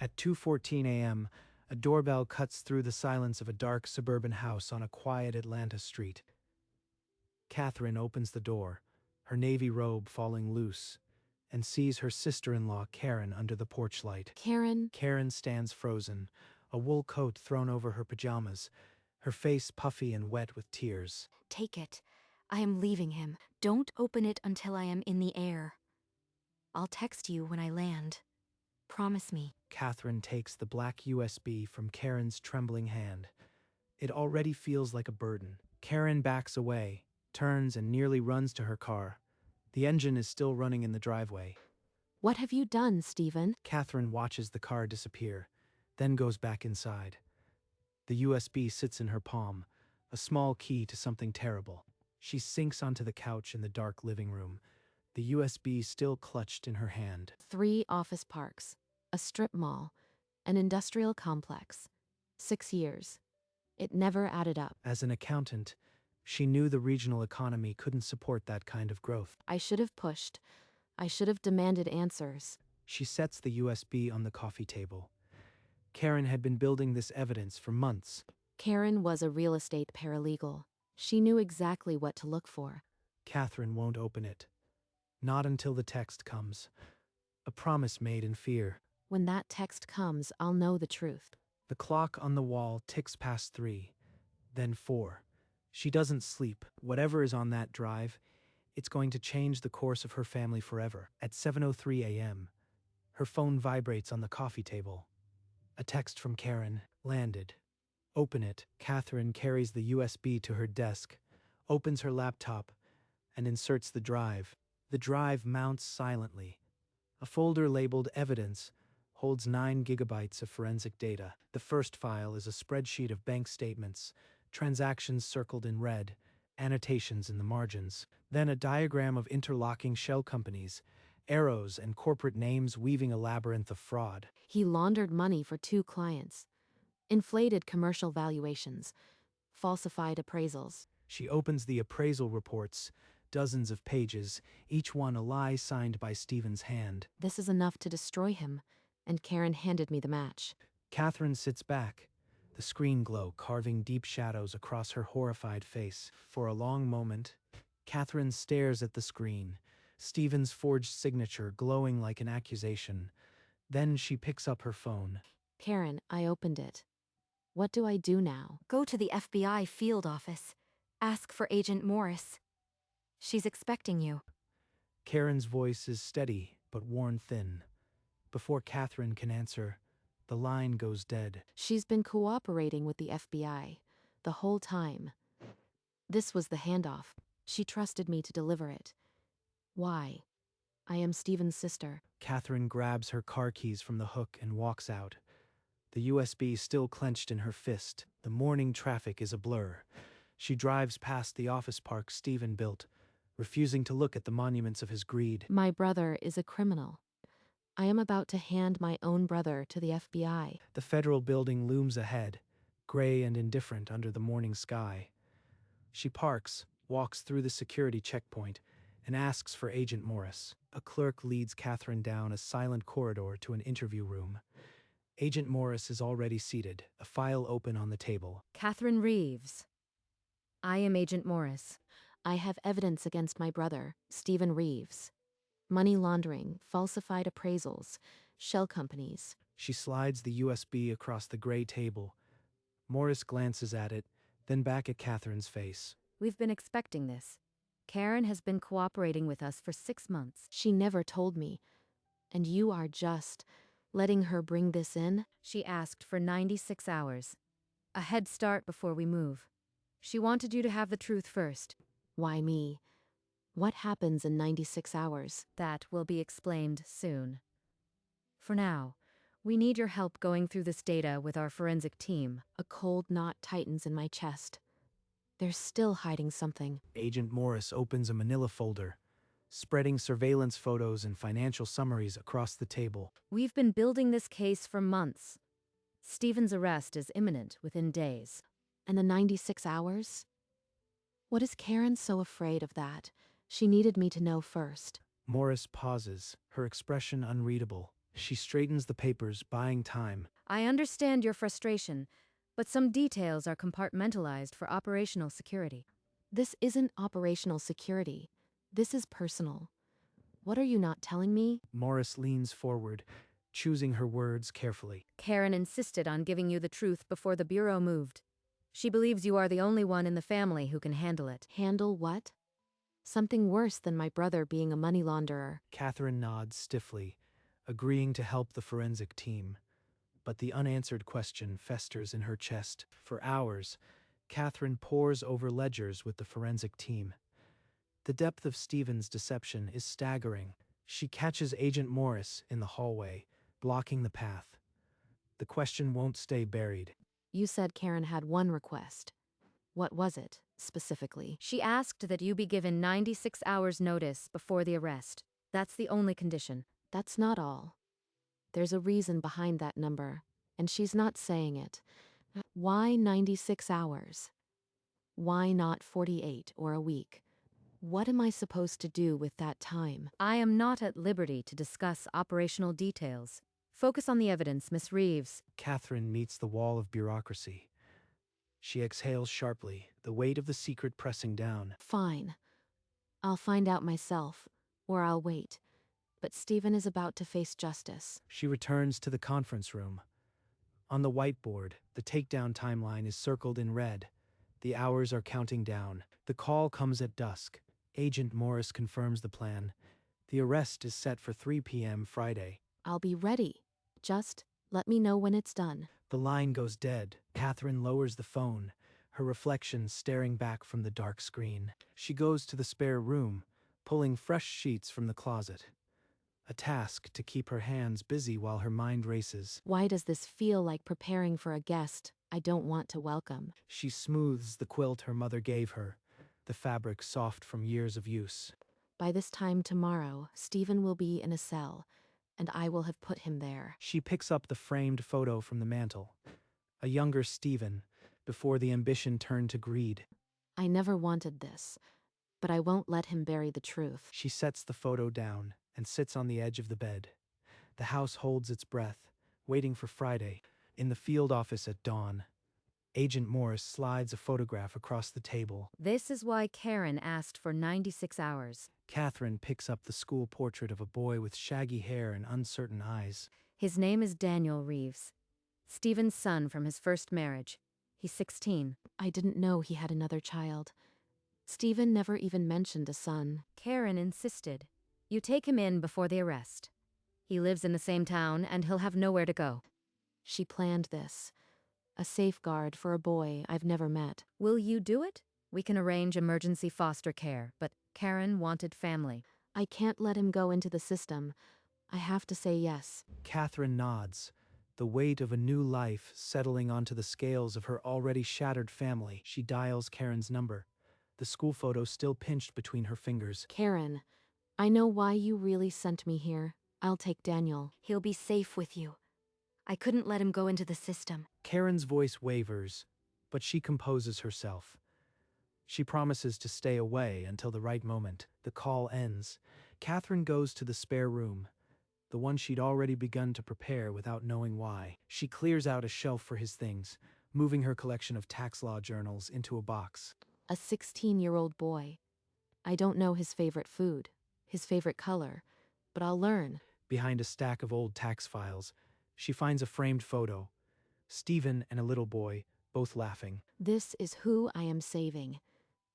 At 2:14 a.m., a doorbell cuts through the silence of a dark suburban house on a quiet Atlanta street. Catherine opens the door, her navy robe falling loose, and sees her sister-in-law Karen under the porch light. Karen, Karen stands frozen, a wool coat thrown over her pajamas, her face puffy and wet with tears. take it. I am leaving him. Don't open it until I am in the air. I'll text you when I land. Promise me. Catherine takes the black USB from Karen's trembling hand. It already feels like a burden. Karen backs away, turns and nearly runs to her car. The engine is still running in the driveway. What have you done, Stephen? Catherine watches the car disappear, then goes back inside. The USB sits in her palm, a small key to something terrible. She sinks onto the couch in the dark living room, the USB still clutched in her hand. 3 office parks, a strip mall, an industrial complex. 6 years. It never added up. As an accountant, she knew the regional economy couldn't support that kind of growth. I should have pushed. I should have demanded answers. She sets the USB on the coffee table. Karen had been building this evidence for months. Karen was a real estate paralegal. She knew exactly what to look for. Catherine won't open it. Not until the text comes. A promise made in fear. When that text comes, I'll know the truth. The clock on the wall ticks past 3, then 4. She doesn't sleep. Whatever is on that drive, it's going to change the course of her family forever. At 7:03 a.m., her phone vibrates on the coffee table. A text from Karen, landed. Open it. Catherine carries the USB to her desk, opens her laptop, and inserts the drive. The drive mounts silently. A folder labeled Evidence holds 9 gigabytes of forensic data. The first file is a spreadsheet of bank statements, transactions circled in red, annotations in the margins. Then a diagram of interlocking shell companies, arrows and corporate names weaving a labyrinth of fraud. He laundered money for 2 clients. Inflated commercial valuations. Falsified appraisals. She opens the appraisal reports, dozens of pages, each one a lie signed by Stephen's hand. This is enough to destroy him, and Karen handed me the match. Catherine sits back, the screen glow carving deep shadows across her horrified face. For a long moment, Catherine stares at the screen, Stephen's forged signature glowing like an accusation. Then she picks up her phone. Karen, I opened it. What do I do now? Go to the FBI field office. Ask for Agent Morris. She's expecting you. Karen's voice is steady but worn thin. Before Catherine can answer, the line goes dead. She's been cooperating with the FBI the whole time. This was the handoff. She trusted me to deliver it. Why? I am Stephen's sister. Catherine grabs her car keys from the hook and walks out. The USB still clenched in her fist. The morning traffic is a blur. She drives past the office park Stephen built, refusing to look at the monuments of his greed. My brother is a criminal. I am about to hand my own brother to the FBI. The federal building looms ahead, gray and indifferent under the morning sky. She parks, walks through the security checkpoint, and asks for Agent Morris. A clerk leads Catherine down a silent corridor to an interview room. Agent Morris is already seated, a file open on the table. Catherine Reeves. I am Agent Morris. I have evidence against my brother, Stephen Reeves. Money laundering, falsified appraisals, shell companies. She slides the USB across the gray table. Morris glances at it, then back at Catherine's face. We've been expecting this. Karen has been cooperating with us for 6 months. She never told me. And you are just letting her bring this in? She asked for 96 hours. A head start before we move. She wanted you to have the truth first. Why me? What happens in 96 hours? That will be explained soon. For now, we need your help going through this data with our forensic team. A cold knot tightens in my chest. They're still hiding something. Agent Morris opens a manila folder, spreading surveillance photos and financial summaries across the table. We've been building this case for months. Stephen's arrest is imminent within days. And the 96 hours? What is Karen so afraid of that? She needed me to know first. Morris pauses, her expression unreadable. She straightens the papers, buying time. I understand your frustration, but some details are compartmentalized for operational security. This isn't operational security. This is personal. What are you not telling me? Morris leans forward, choosing her words carefully. Karen insisted on giving you the truth before the Bureau moved. She believes you are the only one in the family who can handle it. Handle what? Something worse than my brother being a money launderer. Catherine nods stiffly, agreeing to help the forensic team. But the unanswered question festers in her chest. For hours, Catherine pores over ledgers with the forensic team. The depth of Stephen's deception is staggering. She catches Agent Morris in the hallway, blocking the path. The question won't stay buried. You said Karen had one request. What was it, specifically? She asked that you be given 96 hours notice before the arrest. That's the only condition. That's not all. There's a reason behind that number, and she's not saying it. Why 96 hours? Why not 48 or a week? What am I supposed to do with that time? I am not at liberty to discuss operational details. Focus on the evidence, Miss Reeves. Catherine meets the wall of bureaucracy. She exhales sharply, the weight of the secret pressing down. Fine. I'll find out myself, or I'll wait. But Stephen is about to face justice. She returns to the conference room. On the whiteboard, the takedown timeline is circled in red. The hours are counting down. The call comes at dusk. Agent Morris confirms the plan. The arrest is set for 3 p.m. Friday. I'll be ready. Just let me know when it's done. The line goes dead. Catherine lowers the phone, her reflection staring back from the dark screen. She goes to the spare room, pulling fresh sheets from the closet. A task to keep her hands busy while her mind races. Why does this feel like preparing for a guest I don't want to welcome? She smooths the quilt her mother gave her, the fabric soft from years of use. By this time tomorrow, Stephen will be in a cell, and I will have put him there. She picks up the framed photo from the mantel. A younger Stephen, before the ambition turned to greed. I never wanted this, but I won't let him bury the truth. She sets the photo down and sits on the edge of the bed. The house holds its breath, waiting for Friday. In the field office at dawn, Agent Morris slides a photograph across the table. This is why Karen asked for 96 hours. Catherine picks up the school portrait of a boy with shaggy hair and uncertain eyes. His name is Daniel Reeves. Stephen's son from his first marriage. He's 16. I didn't know he had another child. Stephen never even mentioned a son. Karen insisted. You take him in before the arrest. He lives in the same town and he'll have nowhere to go. She planned this. A safeguard for a boy I've never met. Will you do it? We can arrange emergency foster care, but Karen wanted family. I can't let him go into the system. I have to say yes. Catherine nods, the weight of a new life settling onto the scales of her already shattered family. She dials Karen's number, the school photo still pinched between her fingers. Karen, I know why you really sent me here. I'll take Daniel. He'll be safe with you. I couldn't let him go into the system. Karen's voice wavers, but she composes herself. She promises to stay away until the right moment. The call ends. Catherine goes to the spare room, the one she'd already begun to prepare without knowing why. She clears out a shelf for his things, moving her collection of tax law journals into a box. A 16-year-old boy. I don't know his favorite food, his favorite color, but I'll learn. Behind a stack of old tax files, she finds a framed photo. Stephen and a little boy, both laughing. This is who I am saving.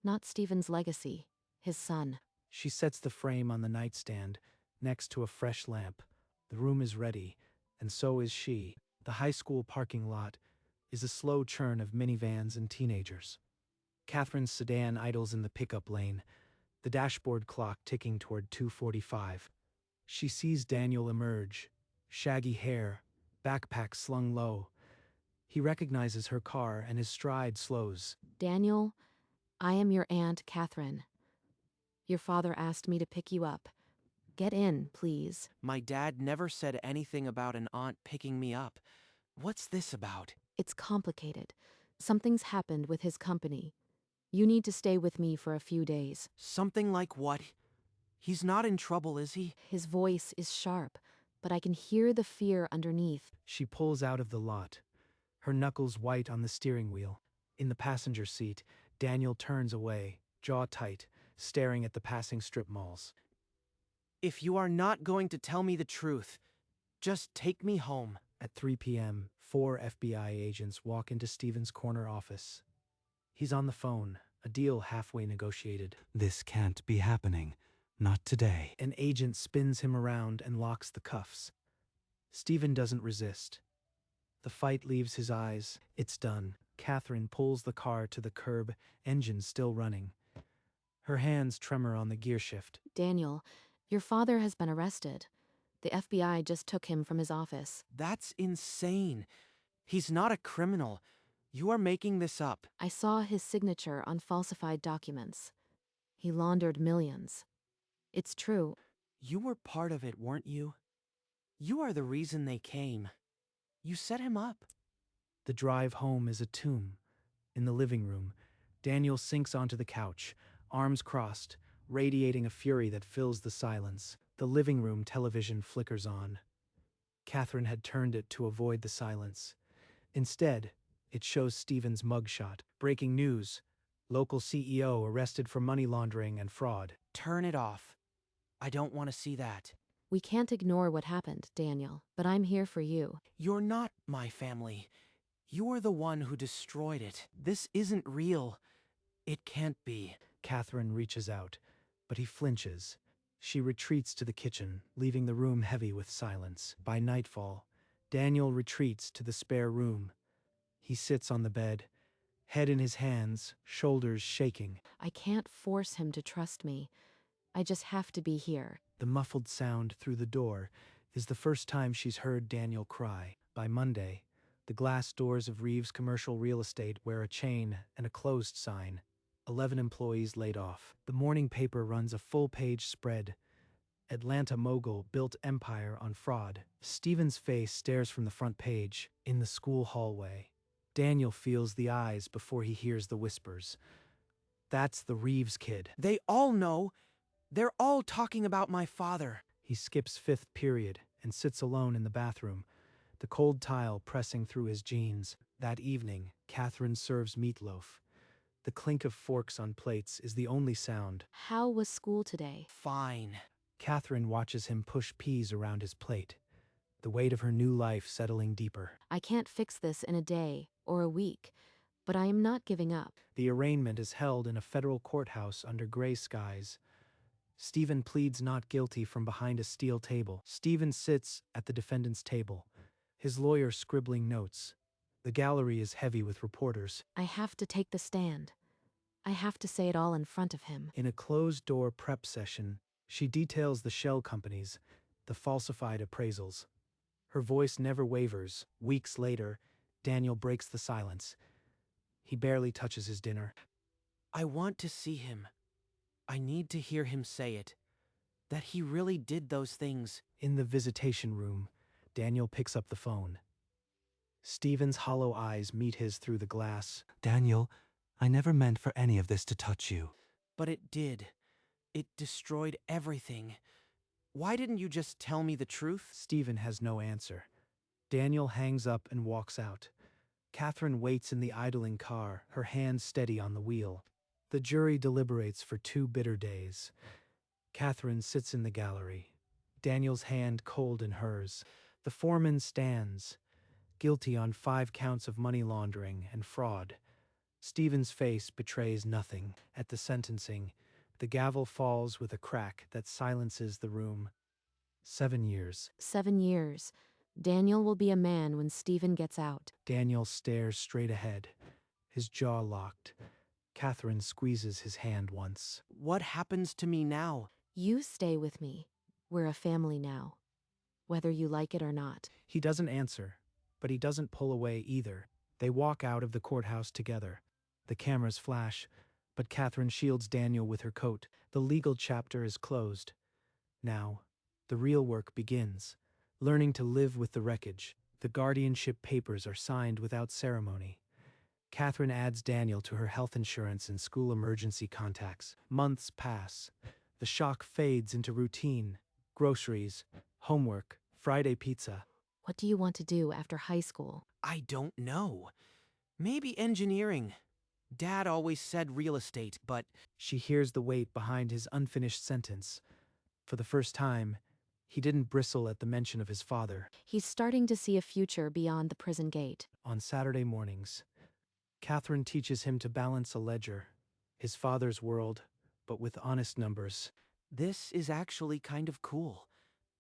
Not Stephen's legacy, his son. She sets the frame on the nightstand, next to a fresh lamp. The room is ready, and so is she. The high school parking lot is a slow churn of minivans and teenagers. Catherine's sedan idles in the pickup lane, the dashboard clock ticking toward 2:45. She sees Daniel emerge, shaggy hair, backpack slung low. He recognizes her car and his stride slows. Daniel, I am your Aunt Catherine. Your father asked me to pick you up. Get in, please. My dad never said anything about an aunt picking me up. What's this about? It's complicated. Something's happened with his company. You need to stay with me for a few days. Something like what? He's not in trouble, is he? His voice is sharp, but I can hear the fear underneath. She pulls out of the lot, her knuckles white on the steering wheel. In the passenger seat, Daniel turns away, jaw tight, staring at the passing strip malls. If you are not going to tell me the truth, just take me home. At 3 p.m., 4 FBI agents walk into Steven's corner office. He's on the phone, a deal halfway negotiated. This can't be happening. Not today. An agent spins him around and locks the cuffs. Steven doesn't resist. The fight leaves his eyes. It's done. Catherine pulls the car to the curb, engine still running. Her hands tremor on the gearshift. Daniel, your father has been arrested. The FBI just took him from his office. That's insane. He's not a criminal. You are making this up. I saw his signature on falsified documents. He laundered millions. It's true. You were part of it, weren't you? You are the reason they came. You set him up. The drive home is a tomb. In the living room, Daniel sinks onto the couch, arms crossed, radiating a fury that fills the silence. The living room television flickers on. Catherine had turned it to avoid the silence. Instead, it shows Steven's mugshot. Breaking news. Local CEO arrested for money laundering and fraud. Turn it off. I don't want to see that. We can't ignore what happened, Daniel, but I'm here for you. You're not my family. You're the one who destroyed it. This isn't real. It can't be. Catherine reaches out, but he flinches. She retreats to the kitchen, leaving the room heavy with silence. By nightfall, Daniel retreats to the spare room. He sits on the bed, head in his hands, shoulders shaking. I can't force him to trust me. I just have to be here. The muffled sound through the door is the first time she's heard Daniel cry. By Monday, the glass doors of Reeves Commercial Real Estate wear a chain and a closed sign. 11 employees laid off. The morning paper runs a full-page spread. Atlanta mogul built empire on fraud. Steven's face stares from the front page. In the school hallway, Daniel feels the eyes before he hears the whispers. That's the Reeves kid. They all know. They're all talking about my father. He skips fifth period and sits alone in the bathroom, the cold tile pressing through his jeans. That evening, Catherine serves meatloaf. The clink of forks on plates is the only sound. How was school today? Fine. Catherine watches him push peas around his plate, the weight of her new life settling deeper. I can't fix this in a day or a week, but I am not giving up. The arraignment is held in a federal courthouse under gray skies. Steven pleads not guilty from behind a steel table. Steven sits at the defendant's table, his lawyer scribbling notes. The gallery is heavy with reporters. I have to take the stand. I have to say it all in front of him. In a closed-door prep session, she details the shell companies, the falsified appraisals. Her voice never wavers. Weeks later, Daniel breaks the silence. He barely touches his dinner. I want to see him. I need to hear him say it. That he really did those things. In the visitation room, Daniel picks up the phone. Steven's hollow eyes meet his through the glass. Daniel, I never meant for any of this to touch you. But it did. It destroyed everything. Why didn't you just tell me the truth? Steven has no answer. Daniel hangs up and walks out. Catherine waits in the idling car, her hands steady on the wheel. The jury deliberates for 2 bitter days. Catherine sits in the gallery, Daniel's hand cold in hers. The foreman stands, guilty on 5 counts of money laundering and fraud. Steven's face betrays nothing. At the sentencing, the gavel falls with a crack that silences the room. 7 years. 7 years. Daniel will be a man when Steven gets out. Daniel stares straight ahead, his jaw locked. Catherine squeezes his hand once. What happens to me now? You stay with me. We're a family now, whether you like it or not. He doesn't answer, but he doesn't pull away either. They walk out of the courthouse together. The cameras flash, but Catherine shields Daniel with her coat. The legal chapter is closed. Now, the real work begins. Learning to live with the wreckage. The guardianship papers are signed without ceremony. Catherine adds Daniel to her health insurance and school emergency contacts. Months pass. The shock fades into routine. Groceries, homework, Friday pizza. What do you want to do after high school? I don't know. Maybe engineering. Dad always said real estate, but She hears the weight behind his unfinished sentence. For the first time, he didn't bristle at the mention of his father. He's starting to see a future beyond the prison gate. On Saturday mornings, Catherine teaches him to balance a ledger, his father's world, but with honest numbers. this is actually kind of cool.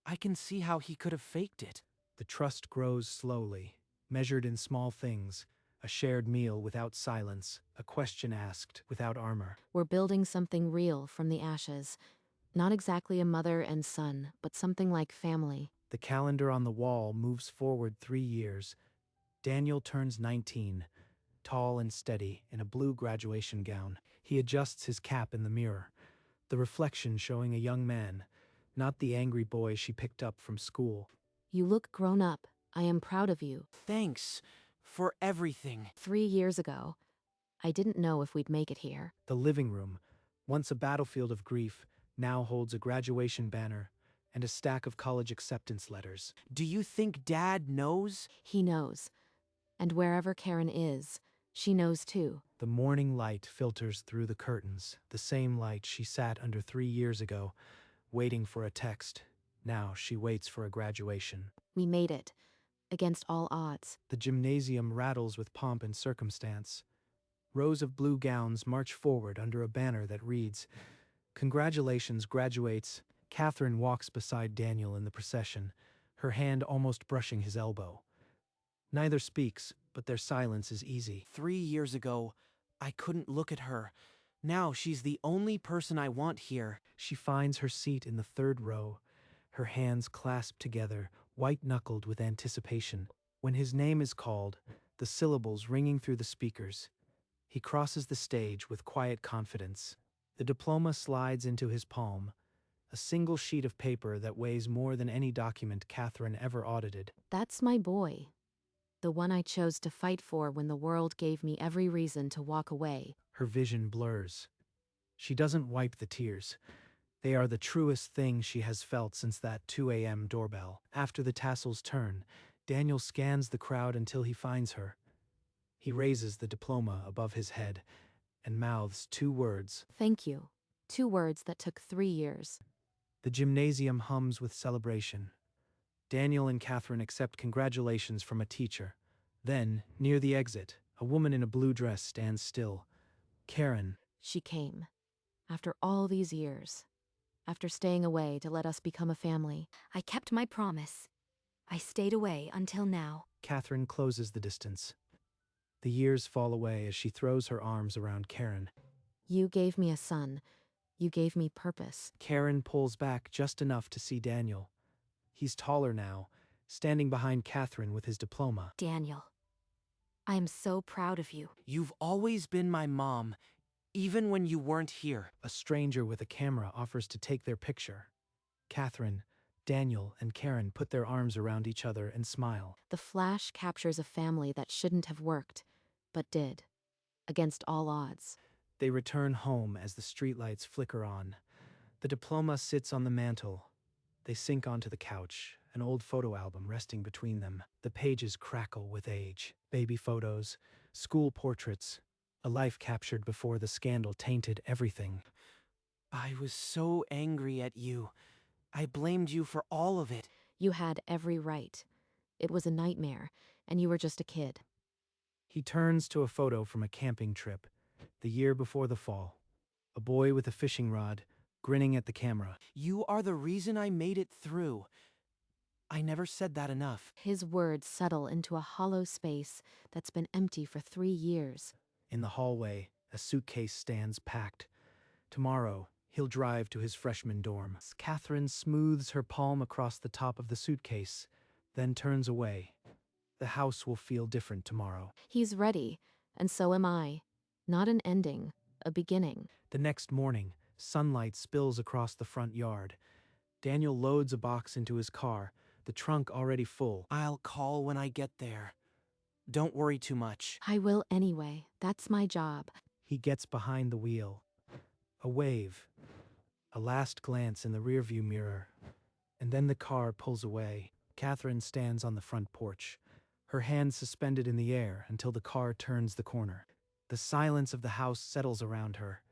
I can see how he could have faked it. The trust grows slowly, measured in small things: a shared meal without silence, a question asked without armor. We're building something real from the ashes. Not exactly a mother and son, but something like family. The calendar on the wall moves forward 3 years. Daniel turns 19, tall and steady, in a blue graduation gown. He adjusts his cap in the mirror, the reflection showing a young man, not the angry boy she picked up from school. You look grown up. I am proud of you. Thanks for everything. 3 years ago, I didn't know if we'd make it here. The living room, once a battlefield of grief, now holds a graduation banner and a stack of college acceptance letters. Do you think Dad knows? He knows. And wherever Karen is, she knows too. The morning light filters through the curtains, the same light she sat under 3 years ago, waiting for a text. Now she waits for a graduation. We made it. Against all odds. The gymnasium rattles with pomp and circumstance. Rows of blue gowns march forward under a banner that reads, "Congratulations, graduates." Catherine walks beside Daniel in the procession, her hand almost brushing his elbow. Neither speaks, but their silence is easy. 3 years ago, I couldn't look at her. Now she's the only person I want here. She finds her seat in the third row, her hands clasped together, white-knuckled with anticipation. When his name is called, the syllables ringing through the speakers, he crosses the stage with quiet confidence. The diploma slides into his palm, a single sheet of paper that weighs more than any document Catherine ever audited. That's my boy. The one I chose to fight for when the world gave me every reason to walk away. Her vision blurs. She doesn't wipe the tears. They are the truest thing she has felt since that 2 a.m. doorbell. After the tassels turn, Daniel scans the crowd until he finds her. He raises the diploma above his head and mouths 2 words. Thank you. 2 words that took 3 years. The gymnasium hums with celebration. Daniel and Catherine accept congratulations from a teacher. Then, near the exit, a woman in a blue dress stands still. Karen. She came. After all these years. After staying away to let us become a family. I kept my promise. I stayed away until now. Catherine closes the distance. The years fall away as she throws her arms around Karen. You gave me a son. You gave me purpose. Karen pulls back just enough to see Daniel. He's taller now, standing behind Catherine with his diploma. Daniel, I am so proud of you. You've always been my mom, even when you weren't here. A stranger with a camera offers to take their picture. Catherine, Daniel, and Karen put their arms around each other and smile. The flash captures a family that shouldn't have worked, but did. Against all odds. They return home as the streetlights flicker on. The diploma sits on the mantel. They sink onto the couch, an old photo album resting between them. The pages crackle with age. Baby photos, school portraits, a life captured before the scandal tainted everything. I was so angry at you. I blamed you for all of it. You had every right. It was a nightmare, and you were just a kid. He turns to a photo from a camping trip, the year before the fall. A boy with a fishing rod, grinning at the camera. You are the reason I made it through. I never said that enough. His words settle into a hollow space that's been empty for 3 years. In the hallway, a suitcase stands packed. Tomorrow, he'll drive to his freshman dorm. Catherine smooths her palm across the top of the suitcase, then turns away. The house will feel different tomorrow. He's ready, and so am I. Not an ending, a beginning. The next morning, sunlight spills across the front yard. Daniel loads a box into his car, the trunk already full. I'll call when I get there. Don't worry too much. I will anyway. That's my job. He gets behind the wheel. A wave. A last glance in the rearview mirror. And then the car pulls away. Catherine stands on the front porch, her hands suspended in the air until the car turns the corner. The silence of the house settles around her.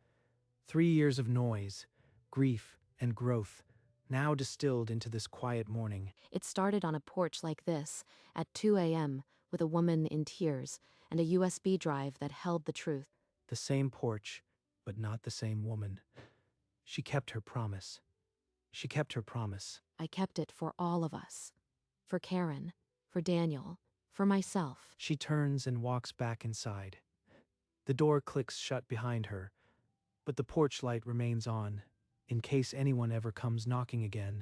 3 years of noise, grief, and growth, now distilled into this quiet morning. It started on a porch like this, at 2 a.m., with a woman in tears and a USB drive that held the truth. The same porch, but not the same woman. She kept her promise. She kept her promise. I kept it for all of us. For Karen, for Daniel, for myself. She turns and walks back inside. The door clicks shut behind her, but the porch light remains on, in case anyone ever comes knocking again.